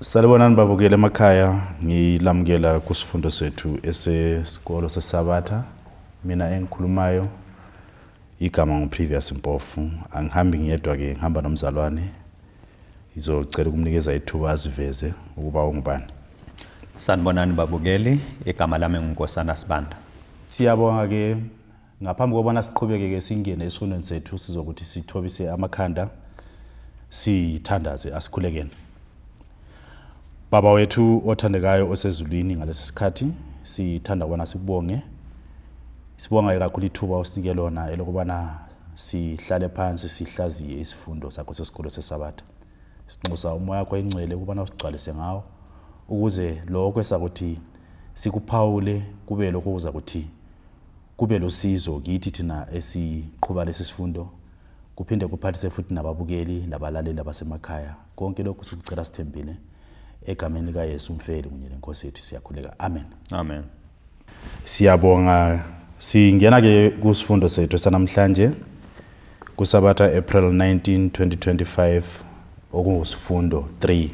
Salibonani babukele emakhaya, ngilamukela kusifundo sethu esesikolo seSabatha. Mina engikhulumayo igama nguPrevious Mpofu. Angihambi ngiyedwa ke, ngihamba nomzalwane. Izocela ukumnikeza ithuba aziveze ukuba ungubani. Sanibonani babukeli, igama lami nguNkosana Sibanda. Siyabonga ke ngaphambi kokubana siqhubeke ke singene esifundweni sethu sizokuthi sithobise amakhanda sithandaze asikhulekeni. Baba wethu othandekayo osezulwini ngalesi sikhathi sithanda ukubona sikubonge. Sibonga kakhulu ithuba osinike lona elokubana sihlale phansi sihlaziye isifundo sakho sesikolo seSabatha. Sinxusa umoya wakho engcwele ukubana usigcwalise ngawo ukuze lokho esakuthi sikuphawule kube lokho kuza kuthi kube losizo kithi thina esiqhubha lesi sifundo, kuphinde kuphathise futhi nababukeli nabalaleli abasemakhaya. Konke lokho sikucela sithembile egameni lika Yesu umfeli kunye nenkosi yethu siyakhuleka. Amen. Amen. Siyabonga. Singena ke kusifundo sethu sanamhlanje kuSabatha April 19, 2025 okusifundo 3.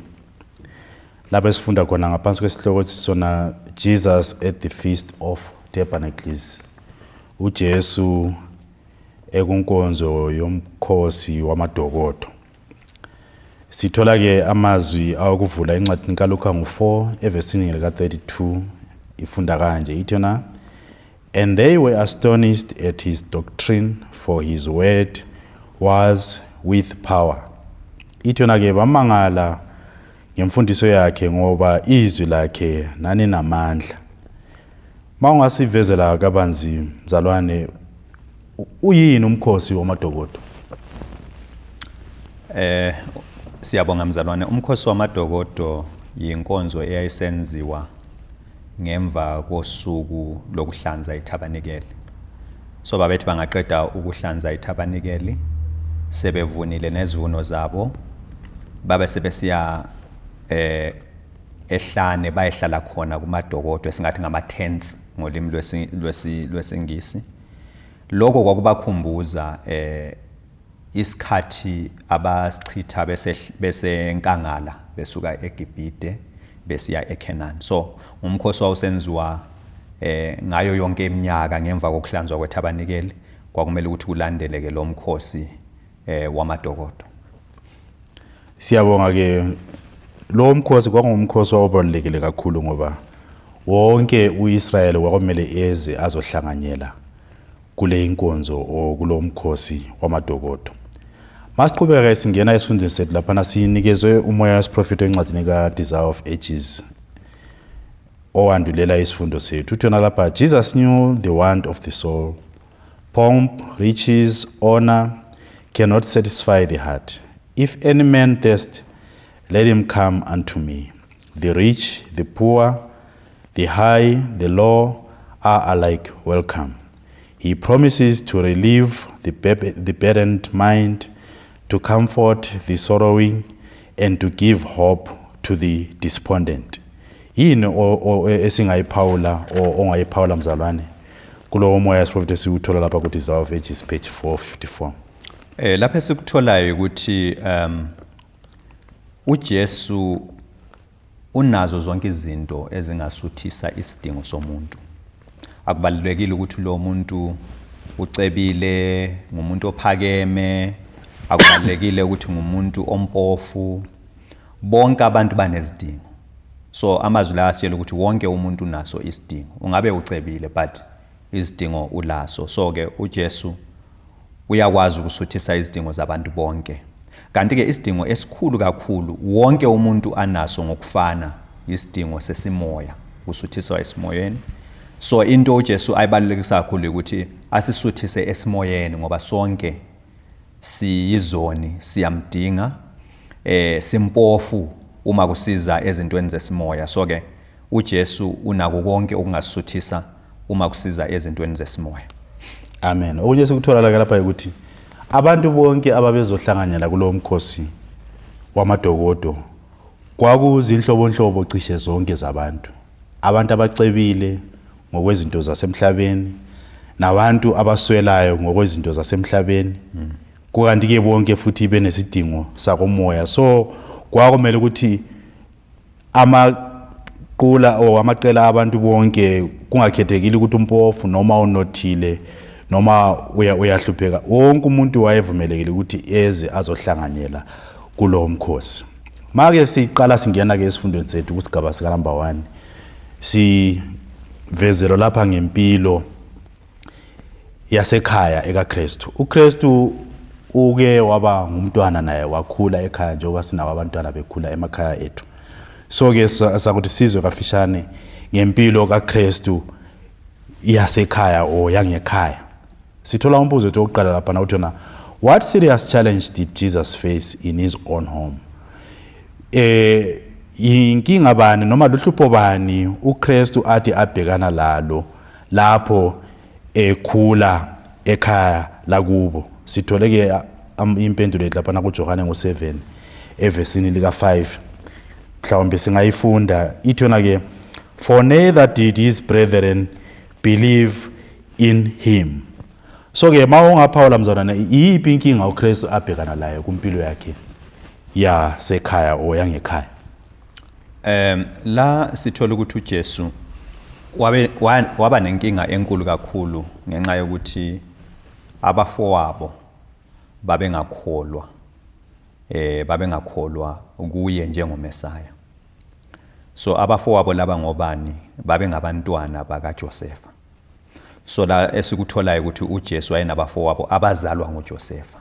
Lapha sifunda khona ngaphansi kwesihloko sisona Jesus at the Feast of Tabernacles. uJesu ekunkonzo yomkhosi wamadokodo. Sithola ke amazwi awokuvula encwadini kaLuka ngo-4 evesini lika 32 ifunda kanje ithona, and they were astonished at his doctrine, for his word was with power. Ithona ke bamangala ngemfundiso yakhe ngoba izwi lakhe nani namandla. Mawungasivezela kabanzi mzalwane, uyini umkhosi wamadokodo? Siyabonga mzalwane, umkhosi wamadokodo yinkonzo eyayisenziwa ngemva kosuku lokuhlanza ithabanikeli. So babethi bangaqeda ukuhlanza ithabanikeli sebevunile nezivuno zabo, babe sebesiya ehlane bayehlala khona kumadokodo esingathi ngama tents ngolimi lwesingisi. Lokho kwakubakhumbuza isikhathi abasichitha besenkangala besuka eGibhite besiya eKenani. So umkhosi wawusenziwa ngayo yonke iminyaka ngemva kokuhlanzwa kwethabanikeli, kwakumele ukuthi kulandeleke lo mkhosi wamadokodo. Siyabonga ke lo mkhosi kwakungumkhosi obalulekile kakhulu ngoba wonke uIsrayeli kwakumele eze azohlanganyela kule inkonzo kulo mkhosi wamadokodo. Masiqhubeka singena esifundweni sethu lapha sinikezwe umoya wesiprofeti encwadini kaDesire of Ages owandulela isifundo sethu. Uthona lapha, Jesus knew the want of the soul. Pomp, riches, honor cannot satisfy the heart. If any man thirst, let him come unto me. The rich, the poor, the high, the low are alike welcome. He promises to relieve the burdened mind, to comfort the sorrowing, and to give hope to the despondent. Yini esingayiphawula ongayiphawula mzalwane kulo moya wesiprofeti esiwuthola lapha kuDesire of Ages page 454? Lapha sikutholayo ukuthi uJesu unazo zonke izinto ezingasuthisa isidingo somuntu. Akubalulekile ukuthi lo muntu ucebile, ngumuntu ophakeme, akubalulekile ukuthi ngumuntu ompofu. Bonke abantu banezidingo. So amazwi la asiyela ukuthi wonke umuntu unaso isidingo. Ungabe ucebile but izidingo ulaso. So ke uJesu uyakwazi ukusuthisa izidingo zabantu bonke. Kanti ke isidingo esikhulu kakhulu wonke umuntu anaso ngokufana isidingo sesimoya, usuthiswa esimoyeni. So into uJesu ayibalulekisa kakhulu ukuthi asisuthise esimoyeni ngoba sonke siyizoni, siyamdinga, simpofu uma kusiza ezintweni zesimoya. So ke uJesu unako konke okungasuthisa uma kusiza ezintweni zesimoya. Amen. Okunye sikuthola lapha ukuthi abantu bonke ababezohlanganyela kulo mkhosi wamadokodo kwakuzinhlobonhlobo cishe zonke zabantu. Abantu abacebile ngokwezinto zasemhlabeni, nabantu abaswelayo ngokwezinto zasemhlabeni. Kukanti ke bonke futhi benesidingo sakomoya. So kwakumele ukuthi amaqula o amaqela abantu bonke kungakhethekile ukuthi umpofu noma unothile noma uyahlupheka wonke umuntu wayevumelekile ukuthi eze azohlanganyela kulo mkhosi. Manje siqala singena ke esifundweni sethu kusigaba sika number 1 sivezelo lapha ngempilo yasekhaya ekaKristu. uKristu uke waba ngumntwana naye wakhula ekhaya njengoba sinawo abantwana bekhula emakhaya ethu. So ke sakuthi sizwe kafishane ngempilo kaKristu yasekhaya o yangekhaya. Sithola umbuzo wethu oqala lapha na uthi na what serious challenge did Jesus face in his own home? Inkinga bani noma luhlupho bani uKristu athi abhekana lalo lapho ekhula ekhaya lakubo? Sithole ke impendulo lapha na kuJohane ngo7 evesini lika 5 mhlawumbe singayifunda ithona ke for neither did his brethren believe in him. So ke mawungaphawula mzalwana iyiphi inkinga uKristu abhekana layo kumpilo yakhe yasekhaya o yangekhaya? La sithola ukuthi uJesu waba nenkinga enkulu kakhulu ngenxa yokuthi abafowabo babengakholwa kuye njengomesaya. So abafowabo laba ngobani? Babengabantwana bakaJosefa. So la esikutholayo ukuthi uJesu wayenabafowabo abazalwa nguJosefa.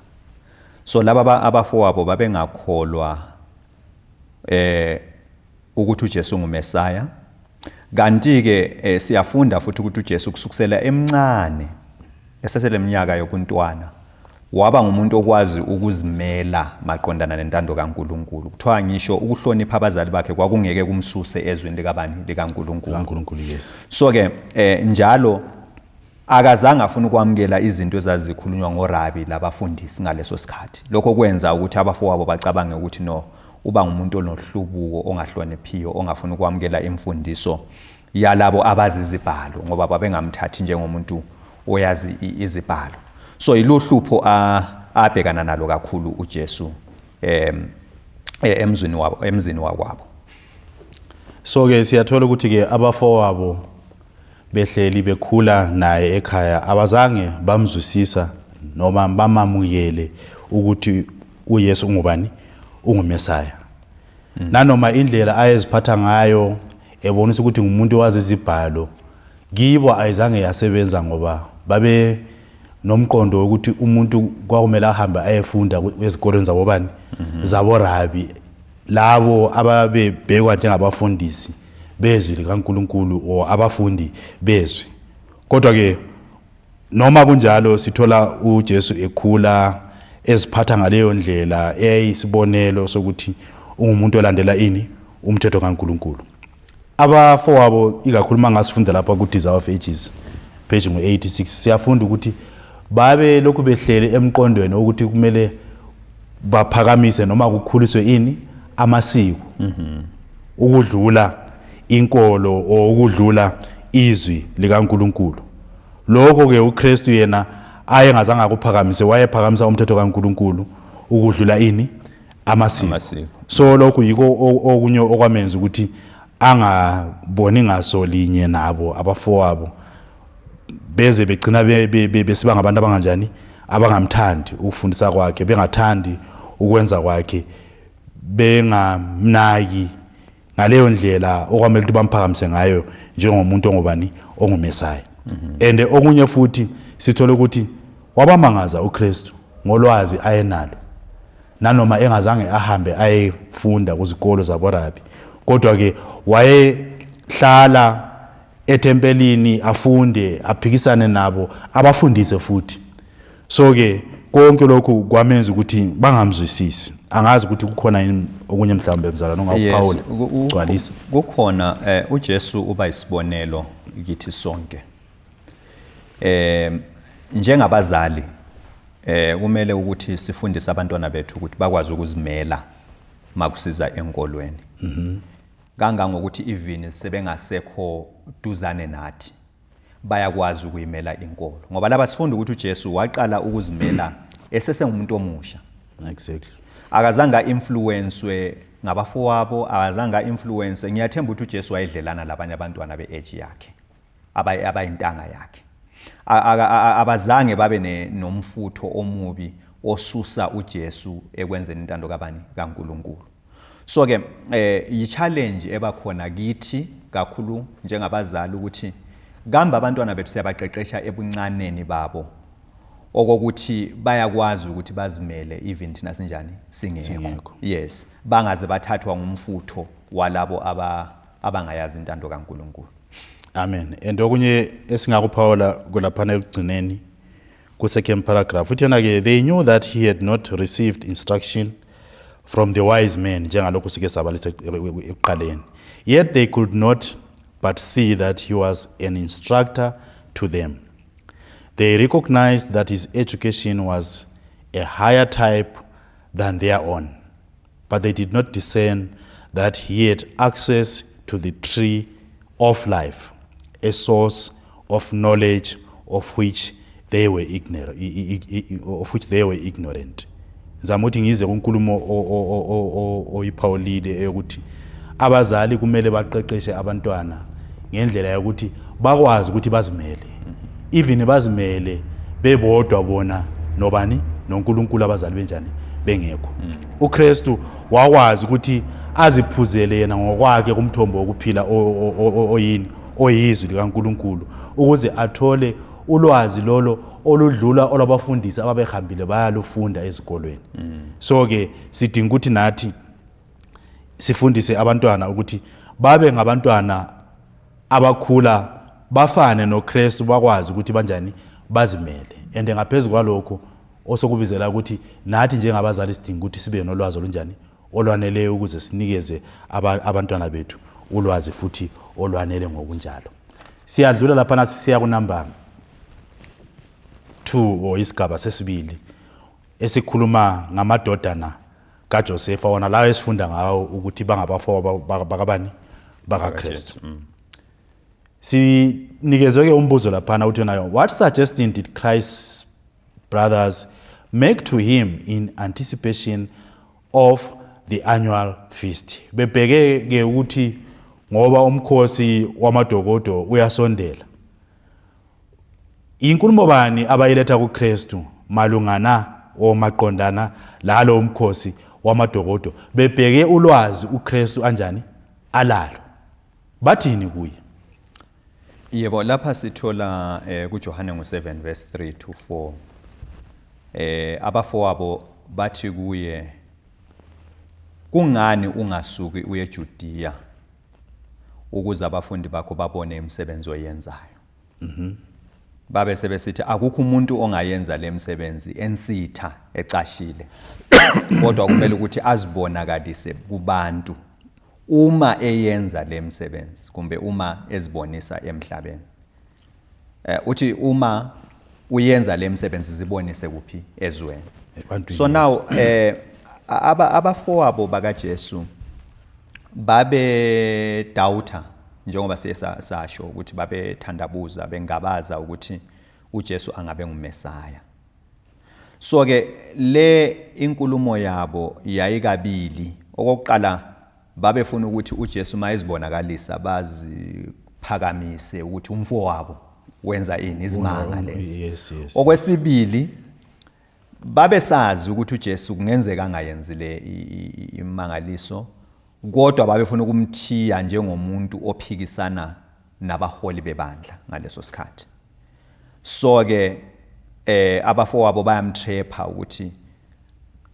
So laba abafowabo babengakholwa ukuthi uJesu ngumesaya. Kanti ke siyafunda futhi ukuthi uJesu kusukisela emncane eseseleminyaka yobuntwana waba ngumuntu okwazi ukuzimela maqondana nentando kaNkuluNkulu. Kuthiwa ngisho ukuhlonipha abazali bakhe kwakungeke kumsuse ezweni likaNkuluNkulu. Yes. So ke njalo akazange afuna ukwamukela izinto ezazikhulunywa ngoRabi labafundisi ngaleso sikhathi. Lokho kwenza ukuthi abafowabo bacabange ukuthi no uba ngumuntu onohlubuko ongahloniphiyo ongafuna ukwamukela imfundiso yalabo abazizibhalo ngoba babengamthathi njengomuntu oyazi izibhalo. So iluhlupho abhekana nalo kakhulu uJesu emzini wakwabo. So ke siyathola ukuthi ke abafowabo behleli bekhula naye ekhaya abazange bamzwisisa noma bamamukele ukuthi uYesu ungubani? Ungumesaya. Nanoma indlela ayeziphatha ngayo ebonisa ukuthi ngumuntu owazi izibhalo kibo ayizange yasebenza ngoba babe nomqondo ukuthi umuntu kwakumele ahambe ayefunda ezikolweni zabobani zaboRabi labo ababebhekwa njengabafundisi bezwi likaNkuluNkulu o abafundi bezwi. Kodwa ke noma kunjalo sithola uJesu ekhula eziphatha ngaleyo ndlela eyisibonelo sokuthi ungumuntu olandela ini umthetho kaNkuluNkulu. Abafowabo ikakhuluma ngasifunda lapha ku Desire of Ages page ngo86 siyafunda ukuthi babe lokhu behlele emqondweni ukuthi kumele baphakamise noma kukhuliswe ini amasiko ukudlula inkolo okudlula izwi likaNkuluNkulu. Lokho ke uKristu yena ayengazange akuphakamise wayephakamisa umthetho kaNkuluNkulu ukudlula ini amasiko. So lokho yiko okunye okwamenza ukuthi angaboni ngaso linye nabo abafowabo beze begcina besiba ngabantu abanganjani abangamthandi ukufundisa kwakhe bengathandi ukwenza kwakhe bengamnaki ngaleyo ndlela okwamele ukuthi bamphakamise ngayo njengomuntu ongubani ongumesaya. And okunye futhi sithola ukuthi wabamangaza uKristu ngolwazi ayenalo nanoma engazange ahambe ayefunda kuzikolo zaboRabi kodwa ke wayehlala etempelini afunde aphikisane nabo abafundise futhi. So ke konke lokhu kwamenza ukuthi bangamzwisisi. Angazi ukuthi kukhona yini okunye mhlawumbe mzala nongaphawula gcwalisa. Kukhona uJesu uba isibonelo kithi sonke. Njengabazali kumele ukuthi sifundise abantwana bethu ukuthi bakwazi ukuzimela makusiza enkolweni. Kangangokuthi even sebengasekho duzane nathi bayakwazi ukuyimela inkolo ngoba laba sifunda ukuthi uJesu waqala ukuzimela esesengumuntu omusha. Exactly. Akazange influencewe ngabafowabo abazanga influence ngiyathemba ukuthi uJesu wayedlelana labanye abantwana beage yakhe abayintanga yakhe abazange babe nomfutho omubi osusa uJesu ekwenzeni intando kabani kaNkuluNkulu. So ke i-challenge ebakhona kithi kakhulu njengabazali ukuthi kambe abantwana bethu siyabaqeqesha ebuncaneni babo okokuthi bayakwazi ukuthi bazimele even thina sinjani singekho. Yes, bangaze bathathwa ngumfutho walabo abangayazi intando kaNkuluNkulu. Amen. And okunye esingakuphawula kulaphana ekugcineni ku second paragraph uthi yena ke they knew that he had not received instruction from the wise men njengalokho sike sabalisa ekuqaleni, yet they could not but see that he was an instructor to them. They recognized that his education was a higher type than their own, but they did not discern that he had access to the tree of life, a source of knowledge of which they were ignorant. Zamuthi ngize kunkulumo oyiphawulile eyokuthi abazali kumele baqeqeshe abantwana ngendlela yokuthi bakwazi ukuthi bazimele. Even bazimele bebodwa bona nobani noNkulunkulu abazali benjani bengekho. uKristu wakwazi ukuthi aziphuzele yena ngokwakhe kumthombo wokuphila oyini oyizwi likaNkulunkulu ukuze athole ulwazi lolo oludlula olabafundisi ababehambile bayalufunda ezikolweni. So ke sidinga ukuthi nathi sifundise abantwana ukuthi babe ngabantwana abakhula bafane noKristu bakwazi ukuthi banjani bazimele. And ngaphezulu kwalokho osokubizela ukuthi nathi njengabazali sidinga ukuthi sibe nolwazi olunjani olwaneleyo ukuze sinikeze abantwana bethu ulwazi futhi olwanele ngokunjalo. Siyadlula lapha nathi siya ku number 2 or isigaba sesibili esikhuluma ngamadodana kaJosepha wona lawo esifunda ngawo ukuthi bangabafowabo bakabani bakaKristu. Sinikezwe ke umbuzo lapha uthi nayo, what suggestion did Christ's brothers make to him in anticipation of the annual feast? Bebheke ke ukuthi ngoba umkhosi wamadokodo uyasondela, inkulumo bani abayiletha kuKristu malungana omaqondana lalo umkhosi wamadokodo? Bebheke ulwazi uKristu anjani alalo, bathini kuye? Yebo, lapha sithola kuJohane ngo7 verse 3 to 4 abafowabo bathi kuye, kungani ungasuki uye eJudiya ukuze abafundi bakho babone imisebenzi oyenzayo? Babe sebesithi akukho umuntu ongayenza lemsebenzi ensitha ecashile kodwa kumele ukuthi azibonakalise kubantu uma eyenza lemsebenzi kumbe uma ezibonisa emhlabeni. Uthi uma uyenza lemsebenzi zibonise kuphi? Ezweni. So now abafowabo bakaJesu babe doubter njengoba sasho ukuthi babe thandabuza bengabaza ukuthi uJesu angabe ngumesaya. So ke le inkulumo yabo yayikabili. Okokuqala babefuna ukuthi uJesu mayezibonakalisa baziphakamise ukuthi umfowabo wenza ini izimanga lezi. Okwesibili babe sazi ukuthi uJesu kungenzeka angayenzile imangaliso kodwa babefuna ukumthiya njengomuntu ophikisana nabaholi bebandla ngaleso sikhathi. So ke abafowabo bayamtrepha ukuthi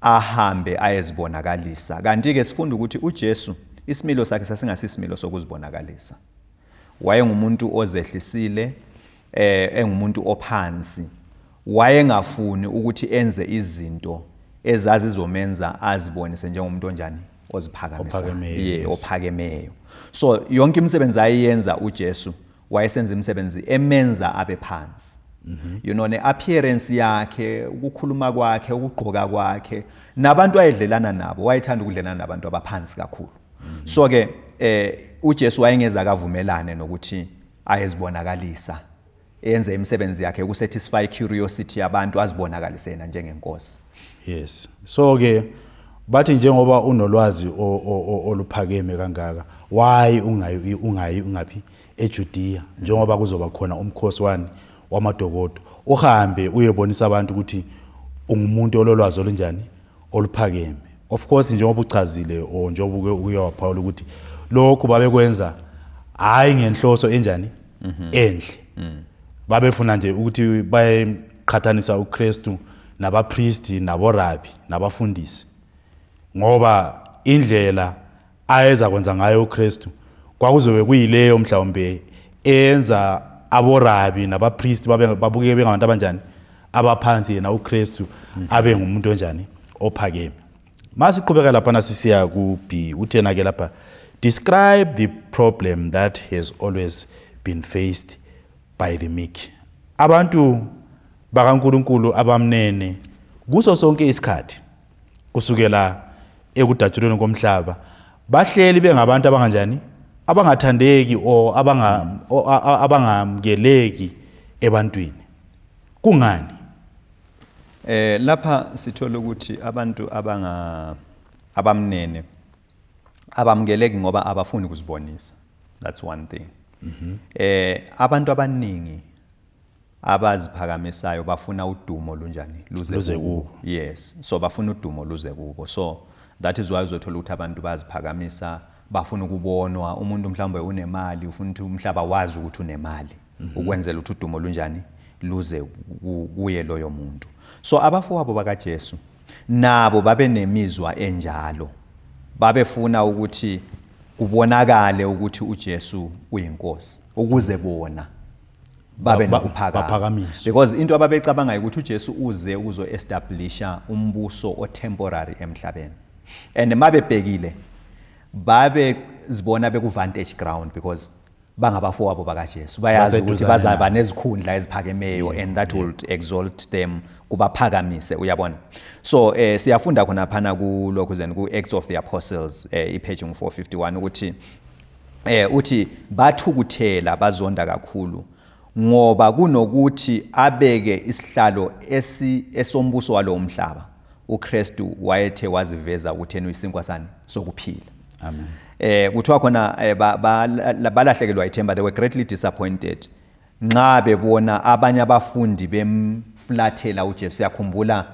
ahambe ayezibonakalisa. Kanti ke sifunda ukuthi uJesu isimilo sakhe sasingasimilo sokuzibonakalisa. Wayengumuntu ozehlisile, engumuntu ophansi. Wayengafuni ukuthi enze izinto ezazizomenza azibonise njengomuntu onjani oziphakamisayo, ophakemeyo. So yonke imisebenzi ayenza uJesu wayesenza imisebenzi emenza abe phansi. You know, ne-appearance yakhe, ukukhuluma kwakhe, ukugqoka kwakhe, nabantu ayedlelana nabo, wayethanda ukudlelana nabantu abaphansi kakhulu. So ke uJesu wayengeza kavumelane nokuthi ayezibonakalisa, enze imisebenzi yakhe ukusatisfy curiosity yabantu, azibonakalise yena njengenkosi. Yes. So ke bathi njengoba unolwazi oluphakeme kangaka why ungapi eJudea njengoba kuzoba khona umkhosi wamadokodo uhambe uyebonisa abantu ukuthi ungumuntu ololwazi olunjani oluphakeme. Of course njengoba uchazile o njengoba uyawaphawula ukuthi lokho babekwenza hayi ngenhloso enjani enhle babefuna nje ukuthi bayeqhathanisa uKristu nabapriesti naborabi nabafundisi ngoba indlela ayeza kwenza ngayo uKristu kwakuzobe kuyileyo mhlawumbe enza aborabi nabapriesti babuke bengabantu abanjani abaphansi yena uKristu abe ngumuntu onjani ophakeme. Masiqhubeka lapha nasisiya ku B uthena ke lapha describe the problem that has always been faced by the meek. Abantu bakaNkulunkulu abamnene kuso sonke isikhathi kusukela ekudatshulweni komhlaba bahleli bengabantu abanganjani abangathandeki o abangamkeleki ebantwini. Kungani? Lapha sithola ukuthi abantu abamnene abamkeleki ngoba abafuni ukuzibonisa. That's one thing. Abantu abaningi abaziphakamisayo bafuna udumo lunjani luze kubo. Yes, so bafuna udumo luze kubo. So that is why uzothola ukuthi abantu baziphakamisa bafuna ukubonwa. Umuntu mhlawumbe unemali ufuna ukuthi umhlaba wazi ukuthi unemali ukwenzela ukuthi udumo lunjani luze kuye loyo muntu. So abafowabo bakaJesu nabo babe nemizwa enjalo. Babefuna ukuthi kubonakale ukuthi uJesu uyinkosi ukuze bona babe nokuphakama. Because into ababecabanga ukuthi uJesu uze uzo establisha umbuso o temporary emhlabeni. And mabebhekile babe zibona beku vantage ground because bangabafowabo bakaJesu bayazi ukuthi bazaba nezikhundla eziphakemeyo and that will exalt them kubaphakamise uyabona. So siyafunda khona phana kulokho zen ku Acts of the Apostles ipage 451 ukuthi uthi bathukuthela bazonda kakhulu ngoba kunokuthi abeke isihlalo esombuso walo umhlaba uKristu wayethe waziveza ukuthi uyisinkwa sani sokuphila. Amen. Kuthiwa khona balahlekelwa ithemba, they were greatly disappointed nxa bebona abanye abafundi bemflathela uJesu. Siyakhumbula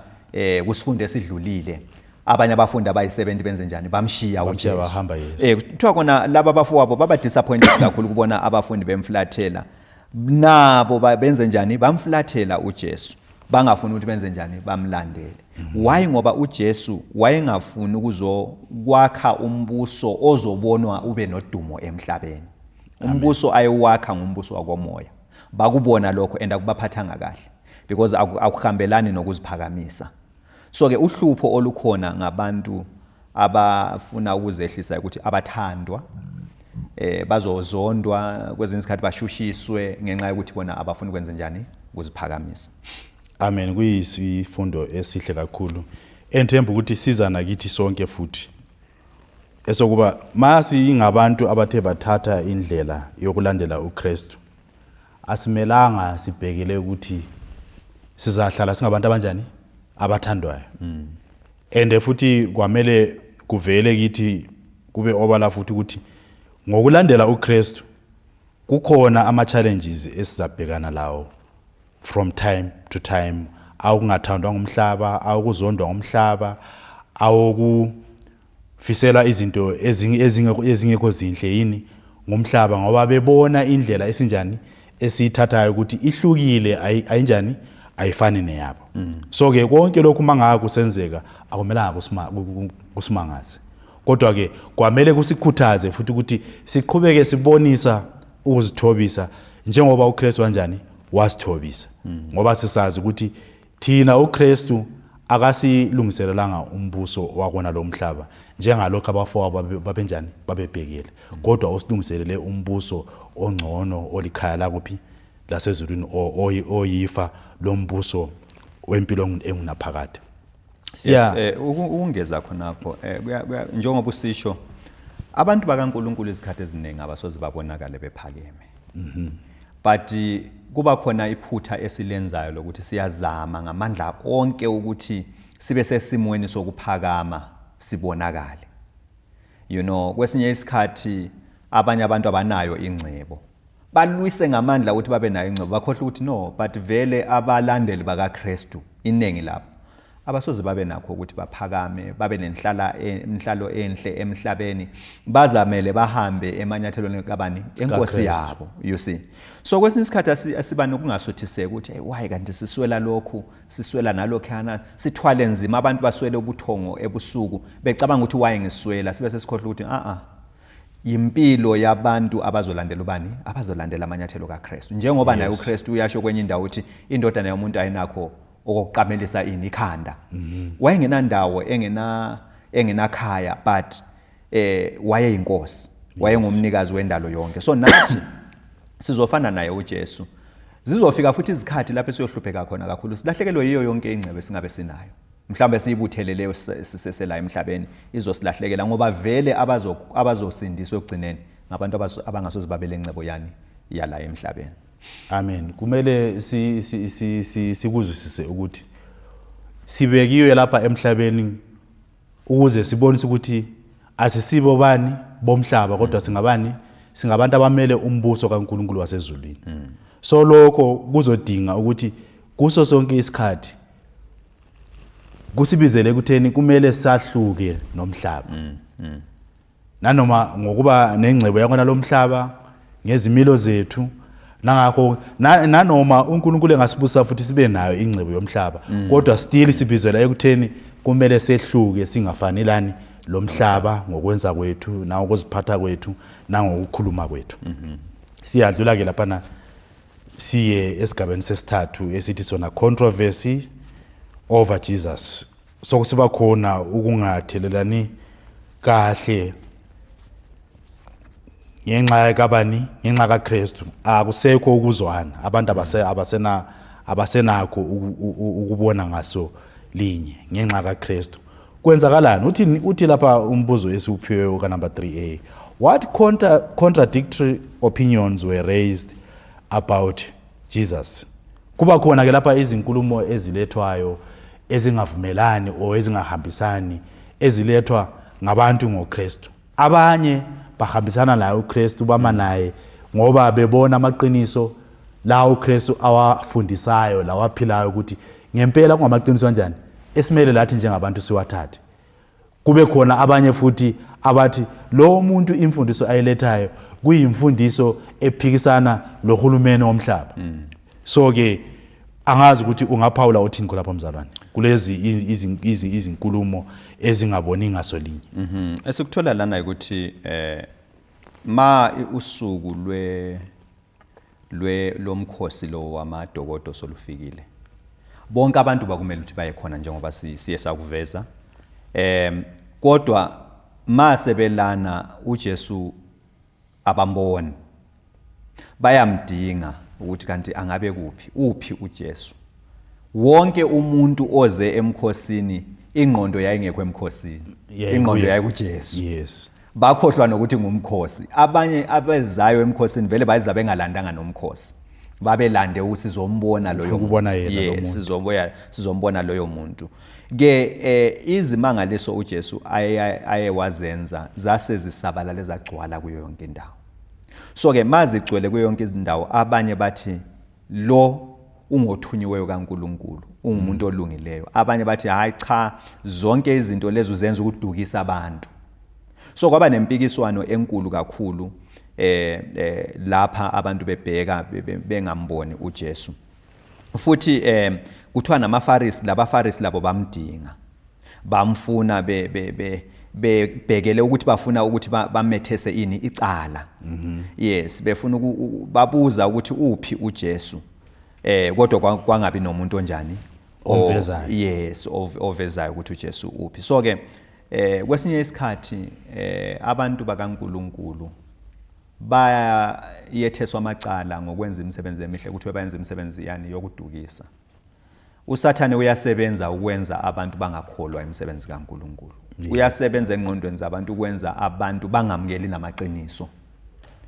kusifundo esidlulile abanye abafundi abayi70 benze njani bamshiya uJesu. Kuthiwa khona laba bafowabo baba disappointed kakhulu kubona abafundi bemflathela nabo benze njani bamflathela uJesu bangafuni ukuthi benze njani bamlandele. Why? Ngoba uJesu wayengafuni ukuzokwakha umbuso ozobonwa ube nodumo emhlabeni. Umbuso ayewakha ngumbuso wakomoya. Bakubona lokho enda kubaphathanga kahle because akuhambelani nokuziphakamisa. So ke uhlupho olukhona ngabantu abafuna ukuzehlisa ukuthi abathandwa bazozondwa kwezinye isikhathi bashushiswe ngenxa yokuthi bona abafuni ukwenza njani ukuziphakamisa. Amen. Kuyisifundo esihle kakhulu enthemba ukuthi sizana kithi sonke futhi esokuba masi ngabantu abathe bathatha indlela yokulandela uKristu asimelanga sibhekele ukuthi sizahlala singabantu abanjani abathandwayo. And futhi kwamele kuvele kithi kube obala futhi ukuthi ngokulandela uKristu kukhona ama challenges esizabhekana lawo from time to time. Awukungathandwa ngumhlaba, awukuzondwa ngumhlaba, awukufisela izinto ezingekho zinhle yini ngumhlaba ngoba bebona indlela esinjani esithathayo ukuthi ihlukile ayinjani ayifani neyabo. So ke konke lokhu mangaka kusenzeka akumelanga kusimangaze. Kodwa ke kwamele kusikhuthaze futhi ukuthi siqhubeke sibonisa ukuzithobisa njengoba uKristu kanjani wasithobisa. Ngoba sisazi ukuthi thina uKristu akasilungiselelanga umbuso wakona lo mhlaba njengalokho abafowabo babenjani babebhekele, kodwa usilungiselele umbuso ongcono olikhaya la kuphi lasezulwini oyifa lombuso wempilo engunaphakade. Yes, ukungeza khonapho njengoba usisho abantu bakaNkulunkulu izikhathi eziningi abasoze babonakale bephakeme. But kuba khona iphutha esilenzayo lokuthi siyazama ngamandla onke ukuthi sibe sesimweni sokuphakama sibonakale. Kwesinye isikhathi abanye abantu abanayo ingcebo. Balwise ngamandla ukuthi babe nayo ingcebo, bakhohle ukuthi no, but vele abalandeli bakaKristu iningi lapho abasoze babe nakho ukuthi baphakame, babe nenhlalo enhle emhlabeni, bazamele bahambe emanyathelweni kabani enkosi yabo, you see. So kwesinye isikhathi asiba nokungasothiseki ukuthi why kanti siswela lokhu, siswela nalokhana, sithwale nzima, abantu baswele ubuthongo ebusuku becabanga ukuthi why ngiswela, sibe sesikhohle ukuthi impilo yabantu abazolandela ubani, abazolandela amanyathelo kaKristu. Njengoba naye uKristu uyasho kwenye indawo ukuthi indodana yomuntu ayinakho okuqamelisa ikhanda. Wayengenandawo, engenakhaya, but wayeyinkosi, wayengumnikazi wendalo yonke. So nathi sizofana naye uJesu. Zizofika futhi izikhathi lapho siyohlupheka khona kakhulu, silahlekelwe yiyo yonke ingcebo singabe sinayo. Mhlawumbe siyibutheleleyo sisesela emhlabeni, izosilahlekela ngoba vele abazosindiswa ekugcineni ngabantu abangasoze babele ingcebo yala emhlabeni. Amen. Kumele sikuzwisise ukuthi sibekiwe lapha emhlabeni ukuze sibonise ukuthi asisibo bani bomhlaba kodwa singabantu abamele umbuso kaNkulunkulu wasezulwini. So lokho kuzodinga ukuthi kuso sonke isikhathi kusibizele ukutheni kumele sahluke nomhlaba. Nanoma ngokuba nengcebo yakona lomhlaba, ngezimilo zethu, nangakho nanoma uNkulunkulu engasibusa futhi sibe nayo ingcebo yomhlaba, kodwa still sibizela ekutheni kumele sehluke singafanelani lomhlaba ngokwenza kwethu, nangokuziphatha kwethu, nangokukhuluma kwethu. Siyadlula ke lapha siye esigabeni sesithathu esithi sona controversy over Jesus. So kusiba khona ukungathelelani kahle ngenxa kaKristu. Akusekho ukuzwana, abantu abasenakho ukubona ngaso linye ngenxa kaKristu. Kwenzakalani? Uthi lapha umbuzo esiuphiwe ka number 3A. What contradictory opinions were raised about Jesus? Kuba khona ke lapha izinkulumo ezilethwayo ezingavumelani o ezingahambisani ezilethwa ngabantu ngoKristu. Abanye bahambisana naye uKristu, bama naye ngoba bebona amaqiniso la uKristu awafundisayo, la waphilayo ukuthi ngempela kungamaqiniso kanjani esimele lathi njengabantu siwathathe. Kube khona abanye futhi abathi lo muntu imfundiso ayilethayo kuyimfundiso ephikisana lohulumeni womhlaba. So ke angazi ukuthi ungaphawula uthini lapha mzalwane kulezi izinkulumo ezingaboni ngasolinye. Esikuthola lana ukuthi ma usuku lomkhosi lo wamadokodo solufikile, bonke abantu bakumele ukuthi baye khona njengoba siye sakuveza. Kodwa ma sebelana uJesu abamboni bayamdinga ukuthi kanti angabe uphi uJesu. Wonke umuntu oze emkhosini ingqondo yayingekho emkhosini, ingqondo yayikuJesu. Yes. Bakhohlwa nokuthi ngumkhosi. Abanye abezayo emkhosini vele bayiza bengalandanga nomkhosi, babelande usizombona loyo muntu. Yes, sizombona loyo muntu. Ke izimangaliso uJesu ayewazenza zase zisabalale zagcwala kuyo yonke indawo. So ke mazigcwele kuyo yonke izindawo, abanye bathi lo ungothunyiweyo kaNkulunkulu, ungumuntu olungileyo. Abanye bathi hayi cha, zonke izinto lezo uzenza ukudukisa abantu. So kwaba nempikiswano enkulu kakhulu lapha abantu bebheka bengamboni uJesu. Futhi kuthiwa namaFarisi, labaFarisi labo bamdinga, bamfuna bebhekele ukuthi bafuna ukuthi bamethese icala. Yes, befuna babuza ukuthi uphi uJesu. Kodwa kwangabi nomuntu onjani ovezayo. Yes, ovezayo ukuthi uJesu uphi. So ke kwesinye isikhathi abantu bakaNkulunkulu bayetheswa amacala ngokwenza imisebenzi emihle, ukuthi bayenze imisebenzi yani yokudukisa. uSathane uyasebenza ukwenza abantu bangakholwa imisebenzi kaNkulunkulu. Uyasebenza engqondweni zabantu ukwenza abantu bangamukeli namaqiniso.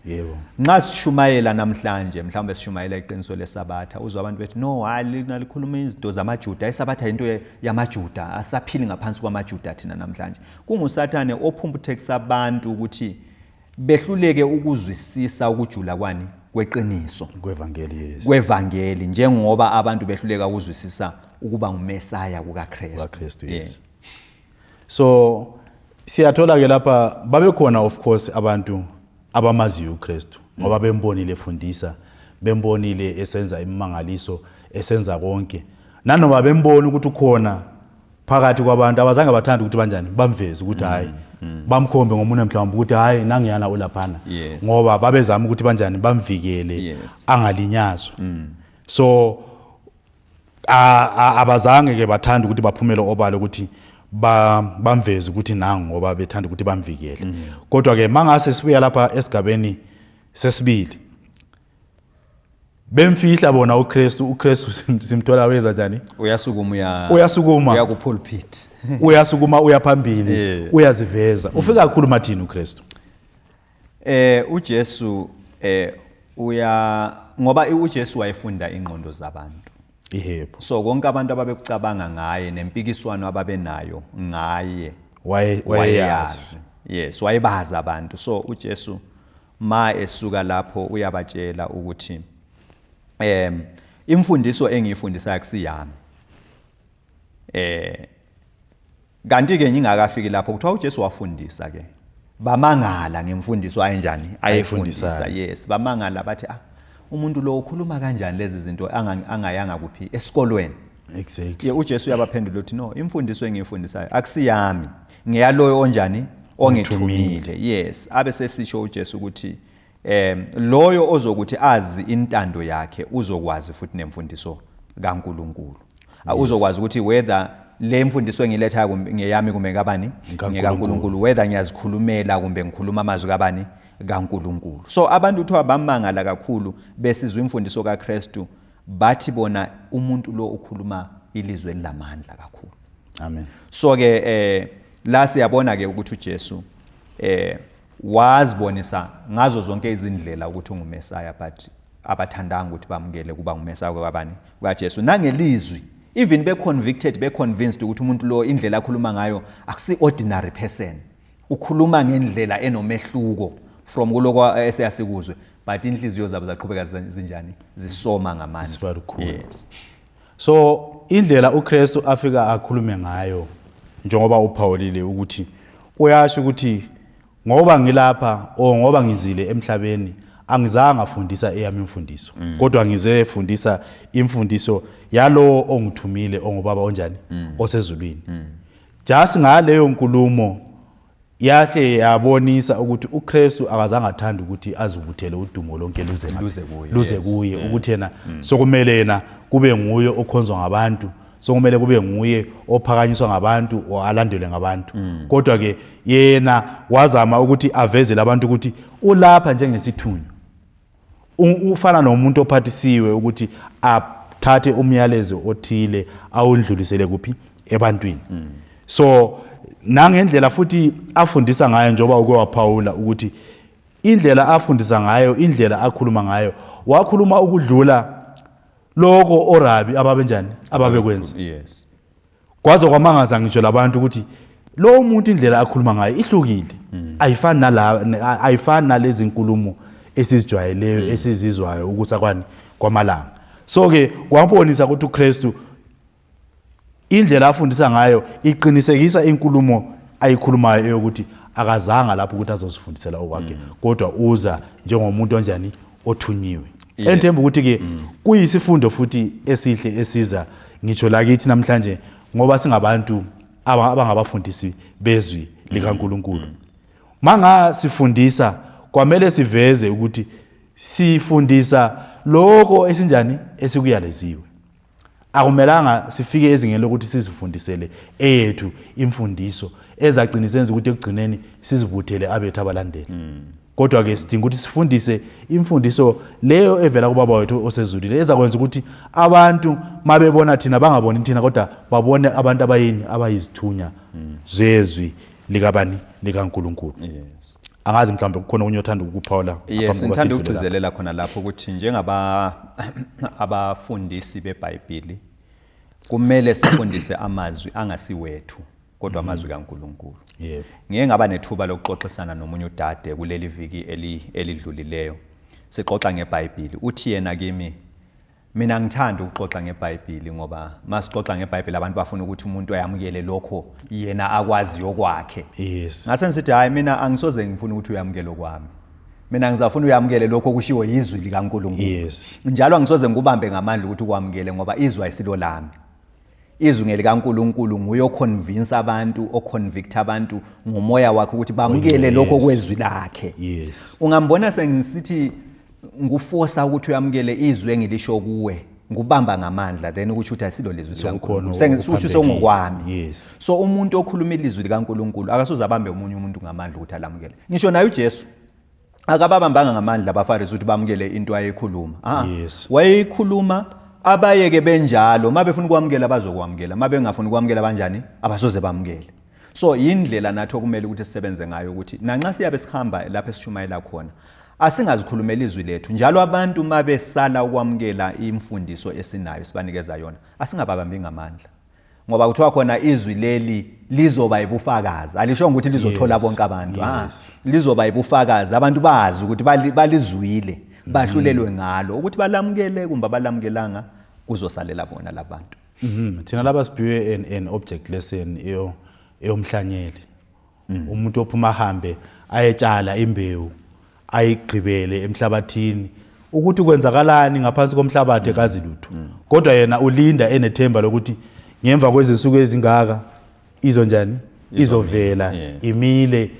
Yebo. Nxa sishumayela namhlanje mhlawumbe sishumayela iqiniso lesabatha uzwa abantu bethi no hali nalikhuluma izinto zamaJuda isabatha into yamaJuda asaphili ngaphansi kwamaJuda thina namhlanje kungusathane ophumbuthekisa abantu ukuthi behluleke ukuzwisisa ukujula kwani kweqiniso kwevangeli njengoba abantu behluleka ukuzwisisa ukuba ngumesaya kukaKristu. Yes. So siyathola ke lapha babekhona of course abantu abamaziyo uKristu ngoba bembonile efundisa, bembonile esenza imimangaliso, esenza konke. Nanoma bembona ukuthi ukhona phakathi kwabantu abazange bathanda ukuthi banjani bamveze ukuthi hayi bamkhombe ngomunye mhlawumbe ukuthi hayi nangiyana ulaphana ngoba babezama ukuthi banjani bamvikele angalinyazwa. So abazange ke bathanda ukuthi baphumele obala ukuthi bamveze ukuthi nangu ngoba bethanda ukuthi bamvikele. Kodwa ke mangase sibuya lapha esigabeni sesibili bemfihla bona uKristu simthola weza njani uyasukuma uya ku pulpit uyasukuma uyaphambili uyaziveza ufika ukukhuluma thini uKristu uJesu ngoba uJesu wayefunda ingqondo zabantu. Yebo. So konke abantu ababekucabanga ngaye nempikiswano ababenayo ngaye wayeyazi. Yes, wayebaza abantu. So uJesu ma esuka lapho uyabatshela ukuthi imfundiso engiyifundisa akusiyami. Kanti ke ngingakafiki lapho kuthiwa uJesu wafundisa ke. Bamangala ngemfundiso ayenjani ayefundisa. Yes, bamangala bathi umuntu lo ukhuluma kanjani lezi zinto angayanga kuphi esikolweni. Exactly. uJesu uyabaphendula uthi no imfundiso engiyifundisayo akusiyami ngiyaloyo onjani ongithumile. Yes, abe sesisho uJesu ukuthi loyo ozokuthi azi intando yakhe uzokwazi futhi nemfundiso kaNkuluNkulu. Uzokwazi ukuthi whether le mfundiso engilethayo ngeyami kumbe kabani ngekaNkuluNkulu, whether ngiyazikhulumela kumbe ngikhuluma amazwi kabani kaNkuluNkulu. So abantu uthiwa bamangala kakhulu besizwe imfundiso kaKristu bathi bona umuntu lo ukhuluma ilizwe lamandla kakhulu. Amen. So ke la siyabona ke ukuthi uJesu wazibonisa ngazo zonke izindlela ukuthi ungumesaya but abathandanga ukuthi bamukele kuba ngumesaya kwabani kwaJesu nangelizwi even be convinced ukuthi umuntu lo indlela akhuluma ngayo akusi ordinary person, ukhuluma ngendlela enomehluko from kuloko eseyasikuzwe, but inhliziyo zabo zaqhubeka zinjani zisoma ngamandla. Yes. So indlela uKristu afika akhulume ngayo njengoba uPaulile ukuthi uyasho ukuthi ngoba ngilapha ngoba ngizile emhlabeni angizange ngafundisa eyami imfundiso kodwa ngizefundisa imfundiso yalo ongithumile ongubaba onjani osezulwini. Just ngaleyo nkulumo yahle yabonisa ukuthi uKristu akazange athanda ukuthi azibuthele udumo lonke luze kuye ukuthi yena sokumele yena kube nguye okhonzwa ngabantu, sokumele kube nguye ophakanyiswa ngabantu oalandelwe ngabantu. Kodwa ke yena wazama ukuthi avezele abantu ukuthi ulapha njengesithunywa, ufana nomuntu ophathisiwe ukuthi athathe umyalezo othile awundlulisele kuphi ebantwini. So nangendlela futhi afundisa ngayo njoba uke waPaula ukuthi indlela afundisa ngayo, indlela akhuluma ngayo, wakhuluma ukudlula lokho orabi ababenjani ababekwenza. Yes. Kwaze kwamangaza ngitsho labantu ukuthi lo muntu indlela akhuluma ngayo ihlukile, ayifani nalezi nkulumo esizijwayeleyo esizizwayo ukusakwani kwamalanga. So ke kwambonisa ukuthi uKristu indlela afundisa ngayo iqinisekisa inkulumo ayikhulumayo eyokuthi akazanga lapho ukuthi azosifundisela okwakhe kodwa uza njengomuntu onjani othunyiwe. Enthemba ukuthi ke kuyisifundo futhi esihle esiza ngitsho la kithi namhlanje ngoba singabantu abangabafundisi bezwi likaNkuluNkulu. Manga sifundisa kwamele siveze ukuthi sifundisa lokho esinjani esikuyaleziwe. Akumelanga sifike ezingeni lokuthi sizifundisele eyethu imfundiso ezagcinisenza ukuthi ekugcineni sizibuthele abethu abalandeli. Kodwa ke sidinga ukuthi sifundise imfundiso leyo evela kubaba wethu osezulwini ezakwenza ukuthi abantu mabebona thina bangaboni thina kodwa babone abantu abayini abayizithunya zezwi likabani likaNkuluNkulu. Yes. angazi mhlawumbe kukhona okunye othanda ukuphawula yes ngithanda ukugcizelela khona lapho ukuthi abafundisi beBhayibheli kumele sifundise amazwi angasiwethu kodwa amazwi kaNkuluNkulu. Yebo. Ngeke ngaba nethuba lokuxoxisana nomunye udade kuleli viki elidlulileyo. Sixoxa ngeBhayibheli. Uthi yena kimi mina ngithanda ukuxoxa ngeBhayibheli ngoba masixoxa ngeBhayibheli abantu bafuna ukuthi umuntu ayamukele lokho yena akwazi yokwakhe. Yes. Ngase ngithi hayi mina angisoze ngifuna ukuthi uyamukele okwami. Mina ngizafuna uyamukele lokho kushiwo izwi likaNkuluNkulu. Yes. Njalo angisoze ngikubambe ngamandla ukuthi ukwamukele ngoba izwi ayisilo lami. Izwi ngelikaNkuluNkulu nguye oconvince abantu, oconvict abantu ngomoya wakhe ukuthi bamukele lokho kwezwi lakhe. Yes. Ungambona sengisithi nguforsa ukuthi uyamukele izwi engilisho kuwe, ngubamba ngamandla then ukuthi ayisilo lezwi likaNkuluNkulu. Sengisho songokwami. Yes. So umuntu okhuluma ilizwi likaNkuluNkulu akasoze abambe umunye umuntu ngamandla ukuthi alamukele. Ngisho naye uJesu akababambanga ngamandla abaFarisi ukuthi bamukele into ayekhuluma. Yes. Wayekhuluma abayeke benjalo mabefuna ukwamukela bazokwamukela mabengafuna ukwamukela kanjani abasoze bamukele. So indlela nathi okumele ukuthi sisebenze ngayo ukuthi nanxa siyabe sihamba lapha esishumayela khona asingazikhulumela izwi lethu njalo abantu mabesala ukwamukela imfundiso esinayo sibanikeza yona asingababambi ngamandla ngoba kuthiwa khona izwi leli lizoba ibufakazi alisho ukuthi lizothola bonke abantu. Lizoba ibufakazi abantu bazi ukuthi balizwile bahlulelwe ngalo ukuthi balamukele kumbe balamukelanga kuzosalela bona labantu. Thina laba siphiwe an object lesson eyomhlanyeli. Umuntu ophuma ahambe ayetshala imbewu ayigqibele emhlabathini ukuthi kwenzakalani ngaphansi komhlabathi kazi lutho. Kodwa yena ulinda enethemba lokuthi ngemva kwezinsuku ezingaka izonjani izovela imile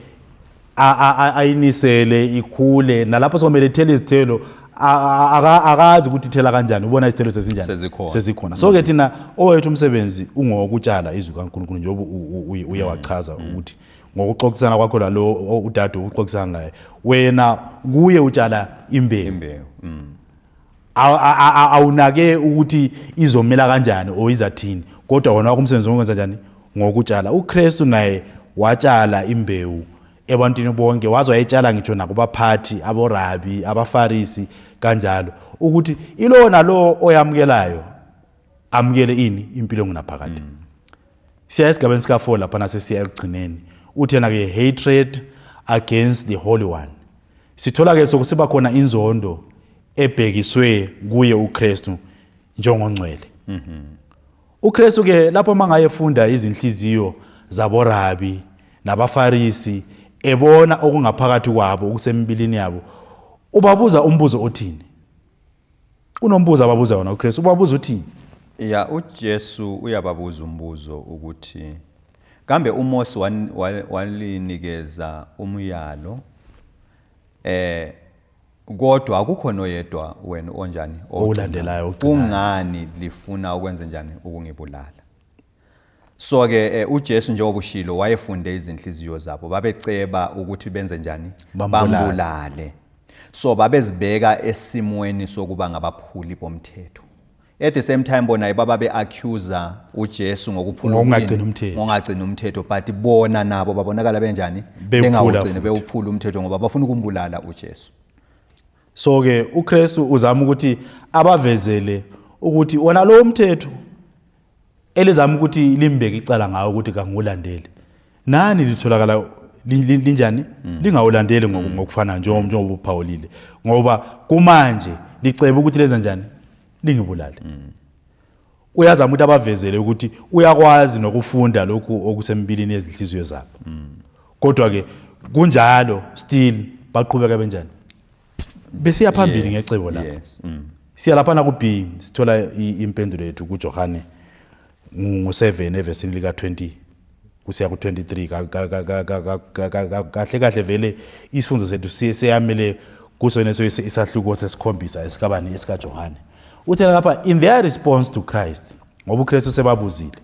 ayinisele ikhule nalapho sokumele ithele izithelo akazi ukuthi ithela kanjani ubona izithelo sezikhona. So ke thina owethu umsebenzi ungokutshala izwi kaNkuluNkulu njengoba uyawachaza ukuthi ngokuxoxisana kwakho lalo udade ukuxoxisana naye wena kuye utshala imbewu. Awunake ukuthi izomela kanjani o izathini kodwa wona umsebenzi wokwenza kanjani ngokutshala. uKristu naye watshala imbewu ebantwini bonke waze wayetshala ngitsho nakubaphathi aborabi abaFarisi kanjalo ukuthi ilo nalo oyamukelayo amukele ini impilo ngunaphakade. Siya esigabeni sika4 lapha nasesiya ekugcineni uthi yena ke hatred against the holy one. Sithola ke sokusiba khona inzondo ebhekiswe kuye uKristu njengongcwele. uKristu ke lapho mangayefunda izinhliziyo zaborabi nabaFarisi ebona okungaphakathi kwabo okusembilini yabo ubabuza umbuzo othini. Unombuzo ababuza wona uKristu ubabuza uthini? uJesu uyababuza umbuzo ukuthi kambe uMose walinikeza umyalo kodwa akukho noyedwa wena onjani olandelayo ungani lifuna ukwenza njani ukungibulala. So ke uJesu njengoba ushilo wayefunde izinhliziyo zabo babeceba ukuthi benze njani bambulale. So babezibeka esimweni sokuba ngabaphuli bomthetho. At the same time bona babe accuser uJesu ngokuphula ngongagcina umthetho but bona nabo babonakala benjani bengawugcina bewuphula umthetho ngoba bafuna ukumbulala uJesu. So ke uKristu uzama ukuthi abavezele ukuthi wona lo umthetho elizama ukuthi limbeke icala ngawo ukuthi kangulandele nani litholakala linjani lingawulandeli ngokufana njengoba uPaulile ngoba kumanje liceba ukuthi lenza njani lingibulale. Uyazama ukuthi abavezele ukuthi uyakwazi nokufunda lokhu okusembilini ezinhliziyo zabo. Kodwa ke kunjalo still baqhubeka benjani besiya phambili ngecebo lapho. Siya lapha na kuB sithola impendulo yethu kuJohane ngo7 evesini lika 20 kusiya ku23 kahle kahle vele isifundo sethu siyamele kusona isahluko sesikhombisa esikabani esikaJohane. Uthela lapha in their response to Christ ngoba uKristu sebabuzile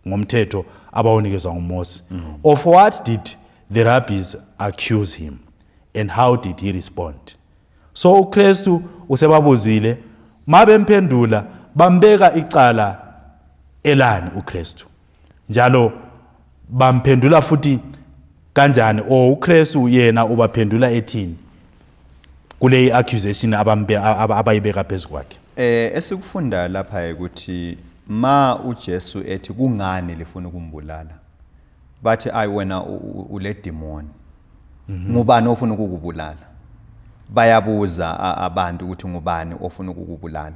ngomthetho abawunikezwa nguMose. Of what did the rabbis accuse him and how did he respond? So uKristu usebabuzile mabemphendula bambeka icala elani uKristu njalo bamphendula futhi kanjani o uKristu yena ubaphendula ethini kule accusation abayibeka phezukwakhe? Esikufunda lapha ukuthi ma uJesu ethi kungani lifuna ukumbulala, bathi wena ule demon, ngubani ofuna ukukubulala? Bayabuza abantu ukuthi ngubani ofuna ukukubulala.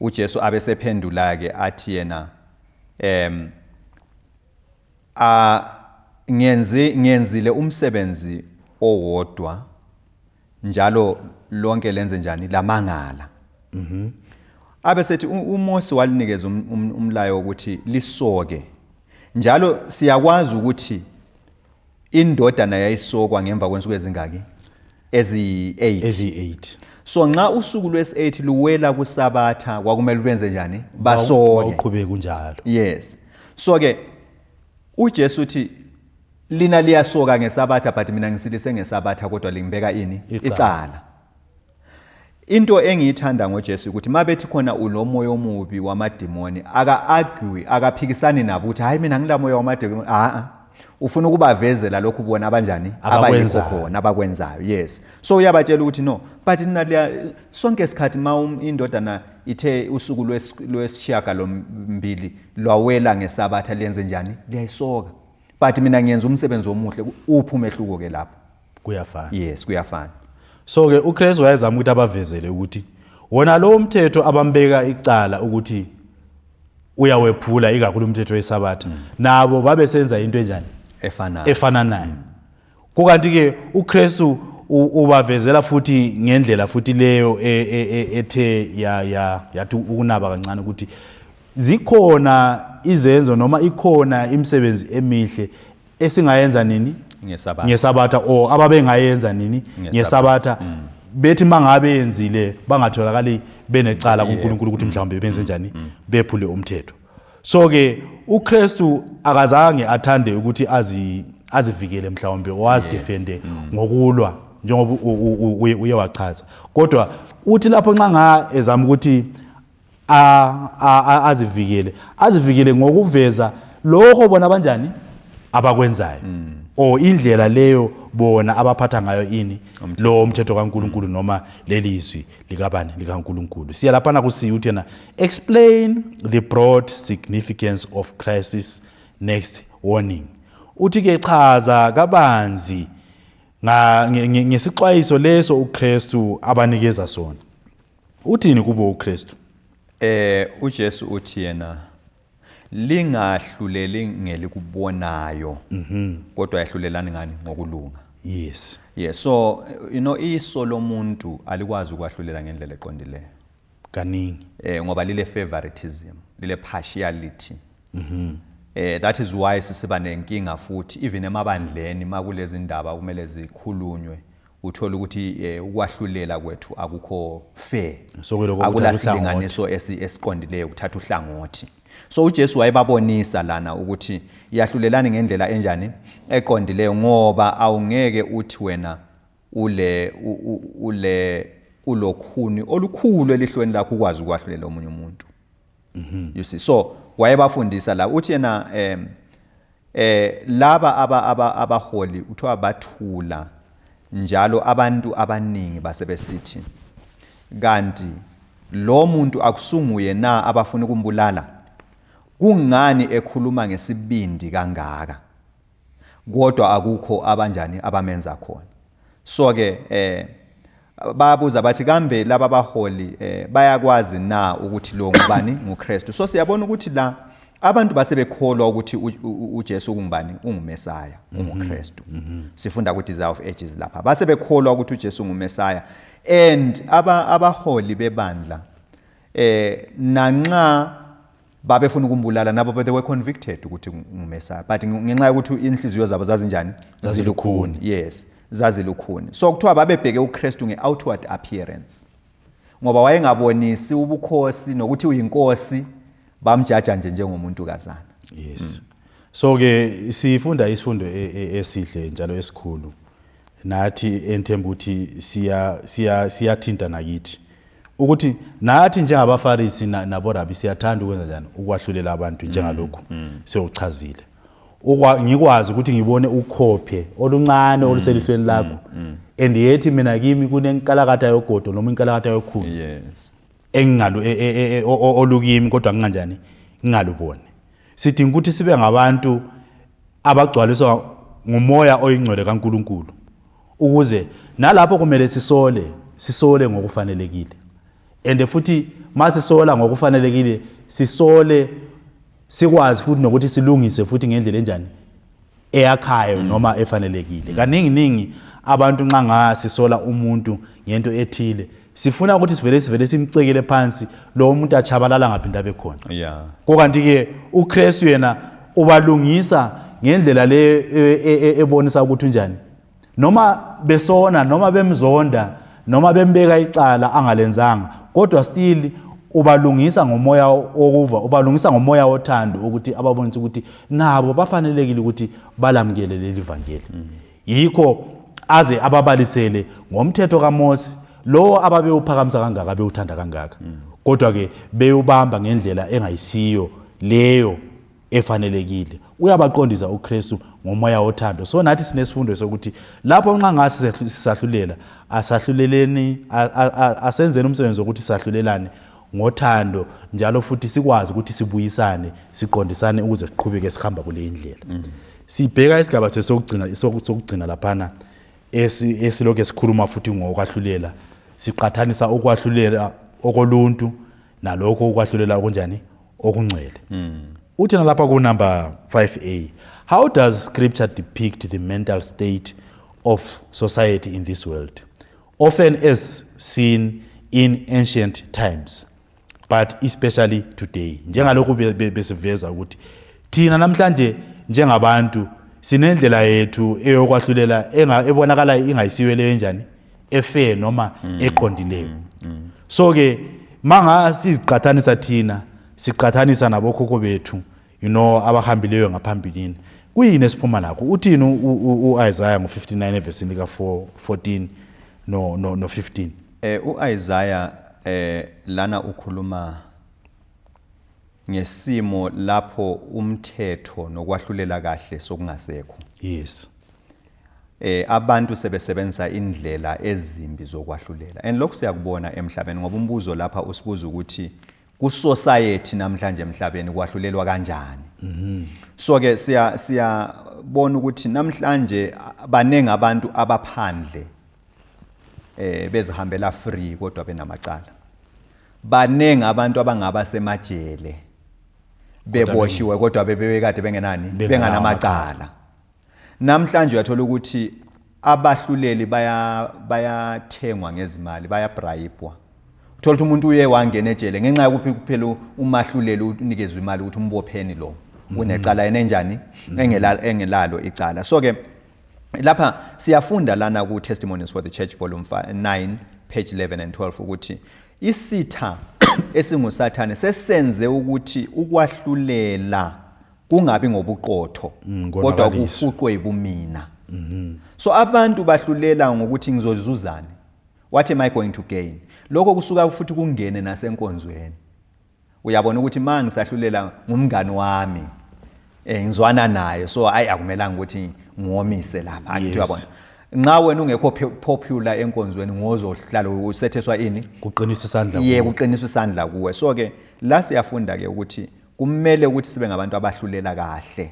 uJesu abesephendula ke athi yena ngenzile umsebenzi owodwa njalo lonke lenze njani lamangala. Abesethi uMose walinikeza umlayo ukuthi lisoke, njalo siyakwazi ukuthi indodana yayisokwa ngemva kwensuku ezingaki? Ezi-8. So nxa usuku lwesi-8 luwela kuSabatha kwakumele lwenze njani? Basoke. Uqhubeke kunjalo. Yes. So ke uJesu uthi lina liyasoka ngeSabatha but mina ngisilise ngeSabatha kodwa lingibeka ini? Icala. Into engiyithanda ngoJesu ukuthi mabethi khona unomoya omubi wamademoni aka-argue akaphikisani nabo ukuthi hayi mina ngilamoya wamademoni, ufuna ukubavezela lokhu bona abanjani abayikho khona abakwenzayo. Yes. So uyabatshela ukuthi no, but nina sonke isikhathi indodana ithe usuku lwesishiyagalombili lwawela ngeSabatha lenze njani? Liyayisoka. But mina ngiyenza umsebenzi omuhle. Uphi umehluko ke lapho? Kuyafana. Yes, kuyafana. So ke uKristu wayezama ukuthi abavezele ukuthi wona lo umthetho abambeka icala ukuthi uyawephula ikakhulu umthetho weSabatha, nabo babe senza into enjani? Efana nayo. Kukanti ke uKristu ubavezela futhi ngendlela futhi leyo ethe yathi ukunaba kancane ukuthi zikhona izenzo noma ikhona imisebenzi emihle esingayenza nini? NgeSabatha o ababengayenza nini? NgeSabatha. Bethi mangabe yenzile bangatholakali benecala kuNkulunkulu ukuthi mhlawumbe benze njani? Bephule umthetho. So ke uKristu akazange athande ukuthi azivikele mhlawumbe owazidefende ngokulwa njengoba uye wachaza. Kodwa uthi lapho nxa ezama ukuthi azivikele ngokuveza lokho bona abanjani abakwenzayo o indlela leyo bona abaphatha ngayo ini lo umthetho kaNkulunkulu noma lelizwi likabani likaNkulunkulu. Siya lapha na kusiya uthi yena explain the broad significance of Christ's next warning. Uthi ke chaza kabanzi ngesixwayiso leso uKristu abanikeza sona. Uthini kubo uKristu? uJesu uthi yena lingahluleli ngelikubonayo kodwa yahlulelani ngani? Ngokulunga. Yes. Yes. So iso lomuntu alikwazi ukwahlulela ngendlela eqondileyo kaningi ngoba lile favoritism, lile partiality. That is why sisiba nenkinga futhi even emabandleni makulezi indaba kumele zikhulunywe uthola ukuthi ukwahlulela kwethu akukho fair, akulasilinganiso esiqondileyo ukuthatha uhlangothi. So uJesu wayebabonisa lana ukuthi yahlulelani ngendlela enjani? Eqondileyo, ngoba awungeke uthi wena ulokhuni olukhulu elihlweni lakho ukwazi ukwahlulela omunye umuntu. You see, so wayebafundisa la uthi yena laba abaholi uthiwa bathula njalo abantu abaningi basebesithi kanti lo muntu akusunguye na abafuna ukumbulala? Kungani ekhuluma ngesibindi kangaka kodwa akukho abanjani abamenza khona? So ke babuza bathi kambe laba baholi bayakwazi na ukuthi lo ngubani? nguKristu. So siyabona ukuthi la abantu basebekholwa ukuthi uJesu ungubani? Ungumesaya, unguKristu. Sifunda ku Desire of Ages lapha. Basebekholwa ukuthi uJesu ungumesaya, and abaholi bebandla nanxa babefuna ukumbulala nabo they were convicted ukuthi ngumesaya, but ngenxa ukuthi inhliziyo zabo zazinjani? Zilukhuni. Yes, zazilukhuni. So kuthiwa babebheke uKristu nge-outward appearance ngoba wayengabonisi ubukhosi nokuthi uyinkosi, bamjaja nje njengomuntu kazana. Yes. So ke sifunda isifundo esihle njalo esikhulu nathi enthemba ukuthi siyathinta nakithi ukuthi nathi njengabaFarisi naboRabi siyathanda ukwenza njani? Ukwahlulela abantu njengalokhu sewuchazile. ngikwazi ukuthi ngibone ukhophe oluncane oluselihlweni lakho and yethi mina kimi kunenkalakatha yogodo noma inkalakatha yokhulu yes engingalo olukimi kodwa nginganjani ngingalubone. Sidinga ukuthi sibe ngabantu abagcwaliswa ngumoya oyingcwele kaNkuluNkulu ukuze nalapho kumele sisole ngokufanelekile. And futhi masisola ngokufanelekile sisole sikwazi futhi nokuthi silungise futhi ngendlela enjani eyakhayo noma efanelekile. Kaningi abantu nxa ngasisola umuntu ngento ethile sifuna ukuthi sivele simcekele phansi lo umuntu achabalala ngaphinda abe khona. yeah Kokanti ke uKristu yena ubalungisa ngendlela le ebonisa ukuthi unjani noma besona noma bemzonda noma bembeka icala angalenzanga kodwa still ubalungisa ngomoya okuva, ubalungisa ngomoya wothando ukuthi ababonise ukuthi nabo bafanelekile ukuthi balamkele leli vangeli. Yikho aze ababalisele ngomthetho kaMose lo ababewuphakamisa kangaka bewuthanda kangaka kodwa ke beyubamba ngendlela engayisiyo leyo efanelekile. Uyabaqondisa uKristu ngomoya wothando. So nathi sinesifundo sokuthi lapho nxa ngasi sisahlulela asahluleleni asenzeni umsebenzi wokuthi sahlulelane ngothando njalo futhi sikwazi ukuthi sibuyisane siqondisane ukuze siqhubeke sihamba kule indlela. Sibheka isigaba sokugcina laphana esilokho esikhuluma futhi ngokwahlulela siqathanisa okwahlulela okoluntu nalokho okwahlulela okunjani okungcwele. Uthi nalapha ku number 5A, how does scripture depict the mental state of society in this world, often as seen in ancient times but especially today? Njengalokhu besiveza ukuthi thina namhlanje njengabantu sinendlela yethu eyokwahlulela ebonakala ingayisiwe le njani efair noma eqondileyo. So ke manga siziqathanisa thina siqathanisa nabokhokho bethu abahambileyo ngaphambilini kuyini esiphuma nakho? Uthini uIsaiah ngo59 verse lika 14 no 15? uIsaiah lana ukhuluma ngesimo lapho umthetho nokwahlulela kahle sokungasekho. Yes. Abantu sebesebenzisa indlela ezimbi zokwahlulela. And lokho siyakubona emhlabeni ngoba umbuzo lapha usibuza ukuthi ku society namhlanje emhlabeni kwahlulelwa kanjani. So ke siyabona ukuthi namhlanje banenge abantu abaphandle bezihambela free kodwa benamacala. Banenge abantu abangaba semajele beboshiwe kodwa bebekade bengenani benganamacala. Namhlanje uyathola ukuthi abahluleli bayathengwa ngezimali, bayabrayibwa. Uthola ukuthi umuntu uye wangena ejele ngenxa yokuthi kuphela umahluleli unikezwe imali ukuthi umbopheni lo unecala enenjani engelalo icala. So ke lapha siyafunda lana ku Testimonies for the Church volume 9 page 11 and 12 ukuthi isitha esingusathane sesenze ukuthi ukwahlulela kungabi ngobuqotho kodwa kufuqwe ibumina. So abantu bahlulela ngokuthi ngizozuzani, what am I going to gain? Lokho kusuka futhi kungene nasenkonzweni. Uyabona ukuthi manje ngisahlulela ngumngani wami ngizwana naye, so akumelanga ukuthi ngomise lapha. Angithi uyabona nxa wena ungekho popular enkonzweni ngozohlala usetheswa ini kuqiniswa isandla kuwe. Kuqiniswa isandla kuwe. So ke la siyafunda ke ukuthi kumele ukuthi sibe ngabantu abahlulela kahle.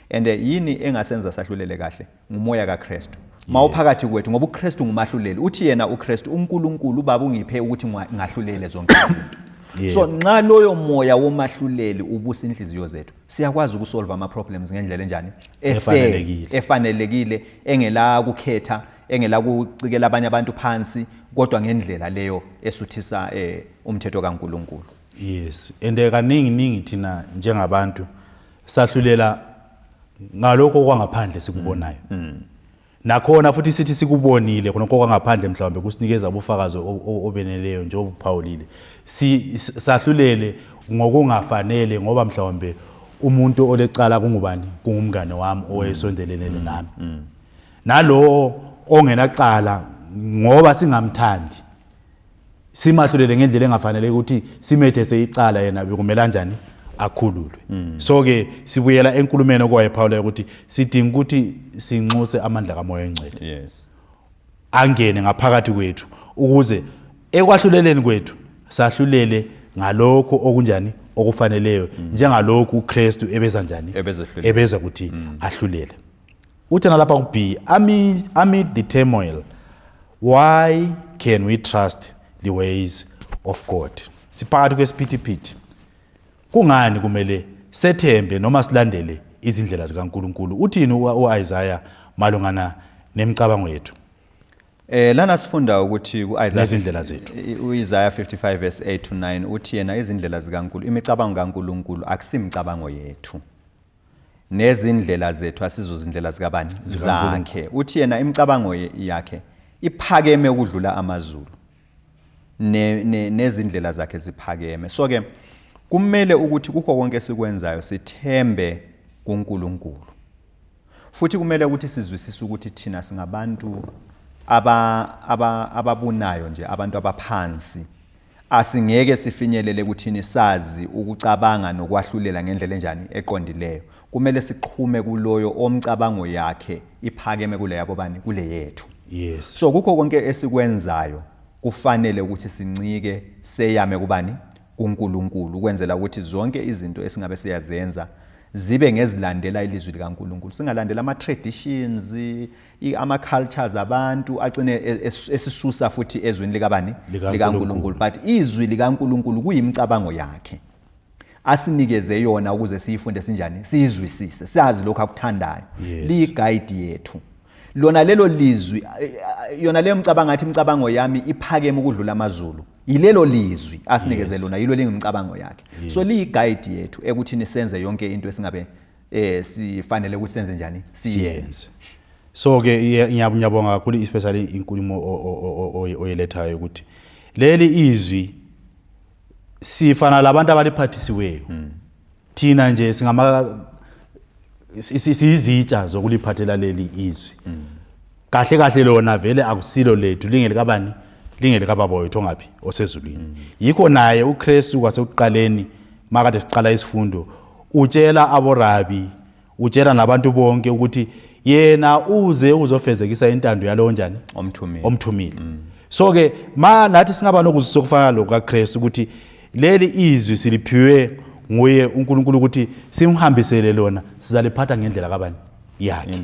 And yini engasenza sahlulele kahle? Ngumoya kaKristu. Mawuphakathi kwethu ngoba uKristu ngumahluleli. Uthi yena uKristu uNkulunkulu ubaba ungiphe ukuthi ngahlulele zonke izinto. So nxa loyo moya womahluleli ubusa inhliziyo zethu siyakwazi ukusolve ama problems ngendlela enjani efanelekile engela kukhetha engela kucikela abanye abantu phansi kodwa ngendlela leyo esuthisa umthetho kaNkulunkulu. Yes. And kaningi thina njengabantu sahlulela ngalokho kwangaphandle sikubonayo. Nakhona futhi sithi sikubonile khona kwangaphandle mhlawumbe kusinikeza ubufakazi obeneleyo njengoba uPaulile. Sahlulele ngokungafanele ngoba mhlawumbe umuntu olecala kungubani kungumngane wami owayesondelene nami. Nalo ongenacala ngoba singamthandi simahlulele ngendlela engafanele ukuthi simethese icala yena bekumela kanjani akhululwe. So ke sibuyela enkulumeni okwaye Paul ukuthi sidinga ukuthi sinxuse amandla kaMoya oNgcwele Yes. angene ngaphakathi kwethu ukuze ekwahluleleni kwethu sahlulele ngalokho okunjani okufaneleyo njengalokho uKristu ebeza njani Ebezehlulele. ebeza ukuthi ahlulele. Uthi nalapha ku B, amid the turmoil, why can we trust the ways of God? Siphakathi kwesiphithiphithi. Kungani kumele sethembe noma silandele izindlela zikaNkuluNkulu? Uthini uIsaiah malungana nemicabango yethu? Lana sifunda ukuthi Nezindlela zethu. uIsaiah 55 verse 8 to 9 uthi yena izindlela zikaNkulunkulu, imicabango kaNkulunkulu akusimcabango yethu. Nezindlela zethu asizozindlela zikabani? Zakhe. Uthi yena imicabango yakhe iphakeme ukudlula amazulu. Nezindlela zakhe ziphakeme. So ke kumele ukuthi kukho konke esikwenzayo sithembe kuNkulunkulu. Futhi kumele ukuthi sizwisise ukuthi thina singabantu ababunayo nje, abantu abaphansi. Asingeke sifinyelele ukuthini sazi ukucabanga nokwahlulela ngendlela enjani eqondileyo. Kumele siqhume kuloyo omcabango yakhe iphakeme kule yabo bani kule yethu. Yes. So kukho konke esikwenzayo kufanele ukuthi sincike seyame kubani kuNkulunkulu ukwenzela ukuthi zonke izinto esingabe siyazenza zibe ngezilandela ilizwi likaNkulunkulu. Singalandela ama-traditions, ama-cultures abantu agcine esisusa futhi ezwini likabani likaNkulunkulu. But izwi likaNkulunkulu kuyimicabango yakhe. Asinikeze yona ukuze siyifunde sinjani, siyizwisise, sazi lokho akuthandayo. Liyiguide yethu. Lona lelo lizwi, yona leyo mcabango athi imicabango yami iphakeme ukudlula amazulu. Yilelo lizwi asinikeze lona, yilo lingimicabango yakhe. So liyiguide yethu ekuthini senze yonke into esingabe sifanele ukuthi senze njani, siyenze. So ke ngiyabonga kakhulu especially inkulumo oyelethayo ukuthi leli izwi sifana labantu abaliphathisiweyo. Thina nje singama sizitsha zokuliphathela leli izwi. Kahle kahle lona vele akusilo lethu lingeli kabani, lingeli kababa wethu ongaphi osezulwini. Yikho naye uKristu kwasekuqaleni makade siqala isifundo utshela aborabi, utshela nabantu bonke ukuthi yena uze uzofezekisa intando yalo njani omthumile. So ke nathi singaba nokuzisa okufana lo kaKristu ukuthi leli izwi siliphiwe nguye uNkulunkulu ukuthi simhambisele lona sizaliphatha ngendlela kabani yakhe.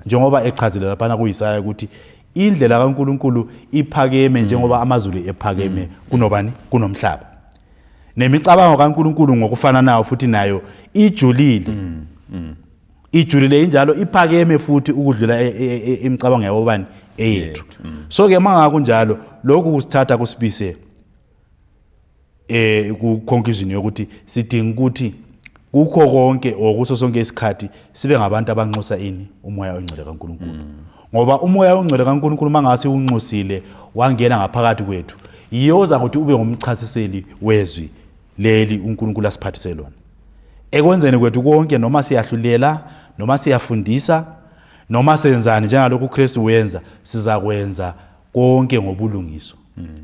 Njengoba echazile lapha kuIsaiah ukuthi indlela kaNkulunkulu iphakeme njengoba amazulu ephakeme kunobani kunomhlaba. Nemicabango kaNkulunkulu ngokufana nayo futhi nayo ijulile. Ijulile injalo iphakeme futhi ukudlula imicabango yabo bani eyethu. So ke mangakunjalo lokhu kusithatha kusibise ku conclusion yokuthi sidinga ukuthi kukho konke okuso sonke isikhathi sibe ngabantu abanxusa umoya oNgcwele kaNkulunkulu. Ngoba umoya oNgcwele kaNkulunkulu mangase unxusile wangena ngaphakathi kwethu yiyoza ukuthi ube ngumchasiseli wezwi leli uNkulunkulu asiphathise lona. Ekwenzeni kwethu konke noma siyahlulela noma siyafundisa noma senzani njengalokho uKristu wenza sizakwenza konke ngobulungiso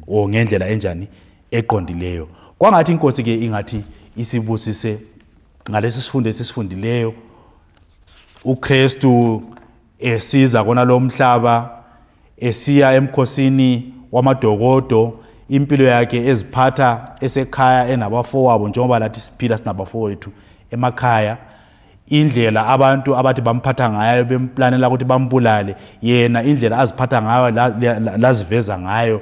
o ngendlela enjani eqondileyo. Kwangathi inkosi ke ingathi isibusise ngalesi sifundo esisifundileyo uKristu esiza kona lo mhlaba esiya emkhosini wamadokodo impilo yakhe eziphatha esekhaya enabafowabo njengoba lathi siphila sinabafowethu emakhaya indlela abantu abathi bamphatha ngayo bemplanela ukuthi bambulale yena indlela aziphatha ngayo laziveza ngayo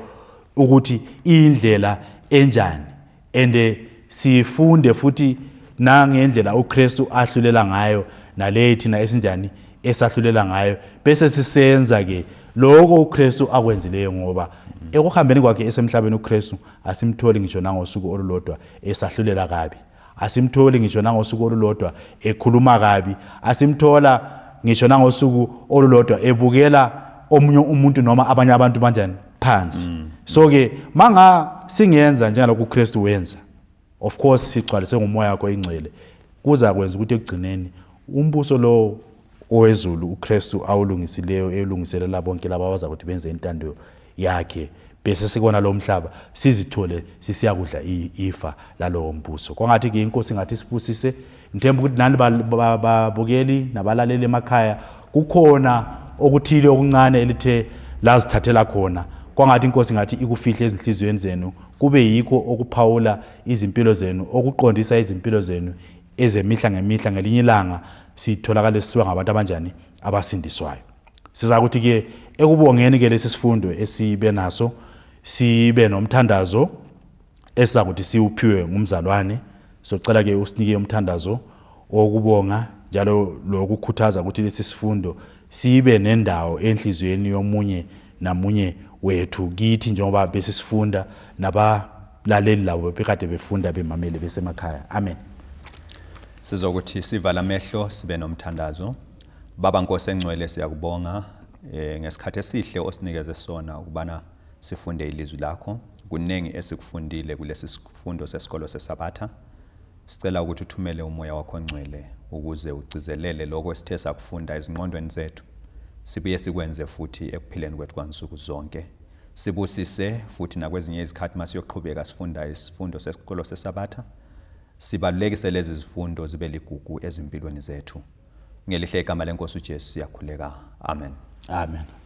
ukuthi indlela enjani ende sifunde futhi nangendlela uKristu ahlulela ngayo nale thina esinjani esahlulela ngayo bese sisenza ke lokho uKristu akwenzileyo ngoba ekuhambeni kwakhe esemhlabeni uKristu asimtholi ngisho nangosuku olulodwa esahlulela kabi, asimtholi ngisho nangosuku olulodwa ekhuluma kabi, asimthola ngisho nangosuku olulodwa ebukela omunye umuntu noma abanye abantu banjani phansi. So ke manga singenza njengalokho uKristu wenza, of course sigcwalise ngomoya wakhe oNgcwele, kuza kwenza ukuthi ekugcineni umbuso lo owezulu uKristu awulungisileyo elungiselela bonke laba abazakuthi benze intando yakhe bese sikona lo mhlaba sizithole sisiya kudla ifa lalowo mbuso. Kwangathi ke inkosi ngathi sibusise ngithemba ukuthi nani babukeli nabalaleli emakhaya kukhona okuthile okuncane elithe lazithathela khona. Kwangathi inkosi ngathi ikufihle ezinhlizweni zenu kube yikho okuphawula izimpilo zenu okuqondisa izimpilo zenu ezemihla ngemihla ngelinye ilanga sitholakala sisiwa ngabantu abanjani abasindiswayo. Siza ukuthi ke ekubongeni ke lesi sifundo esibe naso sibe nomthandazo esizakuthi siuphiwe ngumzalwane. Socela ke usinike umthandazo okubonga njalo lokukhuthaza ukuthi lesi sifundo sibe nendawo enhlizweni yomunye namunye wethu kithi njengoba besifunda nabalaleli labo bekade befunda bemamele besemakhaya. Amen. Sizokuthi sivala amehlo sibe nomthandazo. Baba Nkosi engcwele siyakubonga ngesikhathi esihle osinikeze sona ukubana sifunde ilizwi lakho. Kuningi esikufundile kulesi sifundo sesikolo seSabatha. Sicela ukuthi uthumele umoya wakho ongcwele ukuze ugcizelele lokho esithe sakufunda ezingqondweni zethu. Sibuye sikwenze futhi ekuphileni kwethu kwansuku zonke. Sibusise futhi nakwezinye izikhathi masiyoqhubeka sifunda isifundo sesikolo seSabatha. Sibalulekise lezi zifundo zibe ligugu ezimpilweni zethu. Ngelihle igama leNkosi uJesu siyakhuleka. Amen. Amen.